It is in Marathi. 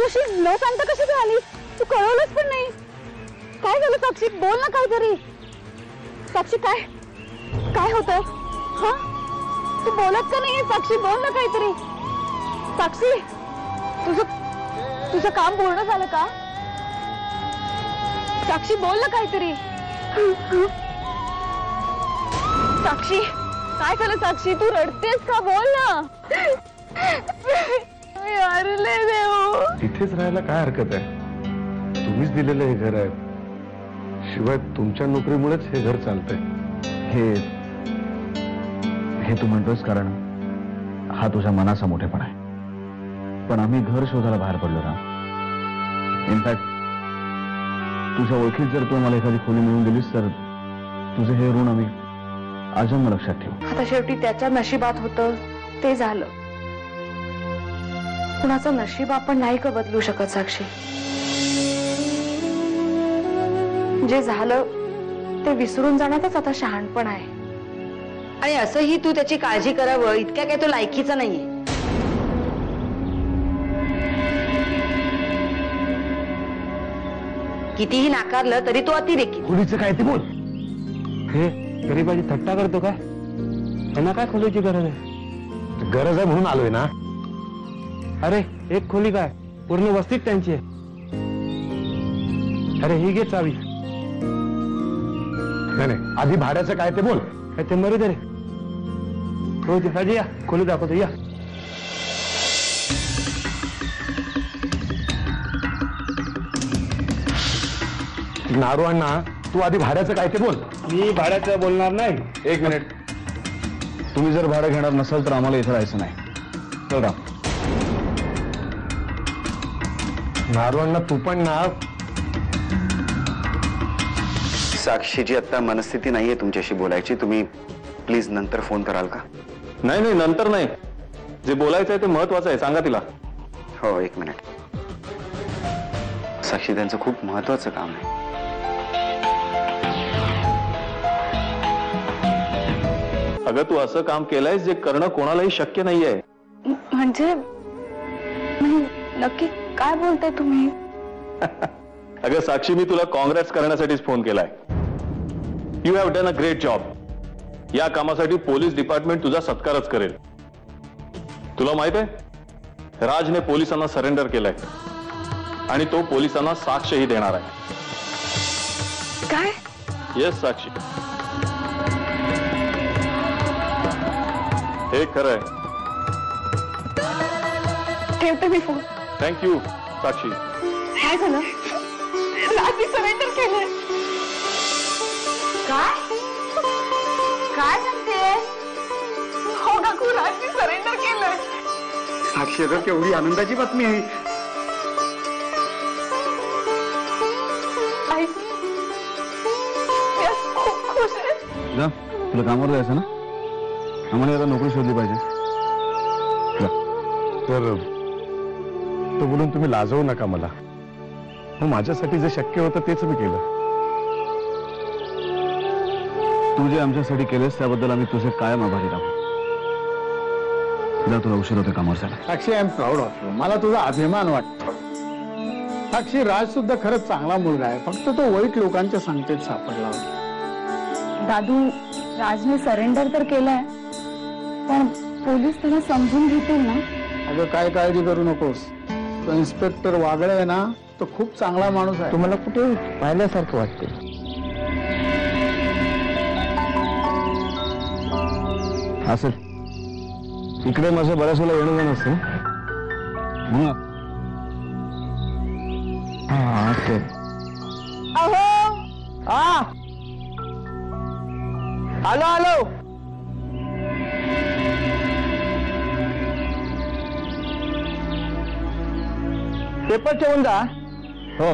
अशी न सांगता कशी काय आलीस? तू कळवलंच पण नाही. काय झालं साक्षी? बोल ना काहीतरी. साक्षी काय काय होतं? हा, तू बोलत का नाही साक्षी? बोल ना काहीतरी. साक्षी, तुझं काम पूर्ण झालं का? साक्षी बोल ना काहीतरी. साक्षी काय झालं? साक्षी तू रडतेस का? बोल ना. यार ले देव. इथेच राहायला काय हरकत आहे? तुम्हीच दिलेलं हे घर आहे. शिवाय तुमच्या नोकरीमुळेच हे घर चालतंय. हे तू म्हणतोस कारण हा तुझ्या मनाचा मोठेपणा आहे. पण आम्ही घर शोधायला बाहेर पडलो ना. इनफॅक्ट तुझ्या ओळखीत जर तू मला एखादी खोली मिळवून दिलीस तर तुझं हे ऋण आम्ही अजून लक्षात ठेवू. आता शेवटी त्याच्या नशिबात होतं ते झालं. कुणाचं नशीब आपण नाही का बदलू शकत साक्षी. जे झालं ते विसरून जाण्यातच आता शहाणपण आहे. आणि असंही तू त्याची काळजी करावं इतक्या काय तो लायकीचा नाहीये. कितीही नाकारलं तरी तो अतिरेकी. खोलीचं काय ते बोल. हे गरीबाची थट्टा करतो काय? त्यांना काय खोलीची गरज आहे? गरज आहे म्हणून आलोय ना. अरे एक खोली काय पूर्ण वस्तीत त्यांची आहे. अरे ही घे चावी. नाही आधी भाड्याचं काय ते बोल. काय ते मरू दे रे. हो राजी या खोली दाखवतो या. नारू अण्णा तू आधी भाड्याचं काय ते बोल. मी भाड्याचं बोलणार नाही. एक मिनिट. तुम्ही जर भाडं घेणार नसाल तर आम्हाला इथे राहायचं नाही. चल राम. नारू अण्णा तू पण ना. साक्षीची आता मनस्थिती नाहीये तुमच्याशी बोलायची. तुम्ही प्लीज नंतर फोन कराल का? नाही नंतर नाही. जे बोलायचं आहे ते महत्वाचं आहे. सांगा तिला. हो एक मिनिट. साक्षी त्यांचं खूप महत्वाचं काम आहे. अगं तू असं काम केलंयस जे करणं कोणालाही शक्य नाहीये. म्हणजे नक्की काय बोलताय तुम्ही? अगं साक्षी मी तुला काँग्रेस करण्यासाठीच फोन केलाय. You have done a great job. या कामासाठी पोलीस डिपार्टमेंट तुझा सत्कारच करेल. तुला माहित आहे राजने पोलिसांना सरेंडर केलंय आणि तो पोलिसांना साक्षही देणार आहे. काय? येस साक्षी, हे खरंय. ठेवते मी फोन. थँक्यू साक्षी. काय झालं? राजी सरेंडर केलंय. काय काय सांगते? हो काकू, राजी सरेंडर केलंय. साक्षी अगं केवढी आनंदाची बातमी आहे. आई, मी आज खूप खुश आहे. जा तुला कामावर जायचं ना. आम्हाला आता नोकरी शोधली पाहिजे. तर बोलून तुम्ही लाजवू नका मला. मग माझ्यासाठी जे शक्य होतं तेच मी केलं. तू जे आमच्यासाठी केलेस त्याबद्दल आम्ही तुझे कायम आभारी राहू. जा तुला उशीर होते कामावर जायला. Sakshi I am proud of you. मला तुझा अभिमान वाटतो. साक्षी राज सुद्धा खरंच चांगला मुलगा आहे. फक्त तो वाईट लोकांच्या संगतीत सापडला होता. दादू, राजने सरेंडर तर केलंय पण पोलीस त्याला समजून घेतील ना? अगं काय काळजी करू नकोस. तो इन्स्पेक्टर वागळे आहे ना, तो खूप चांगला माणूस आहे. तुम्हाला कुठे पाहिल्यासारखं वाटते? असेल. इकडे माझं बऱ्याच वेळा येणं जाणं असतं. हा असेल. हा आलो. पेपर ठेवून जा. हो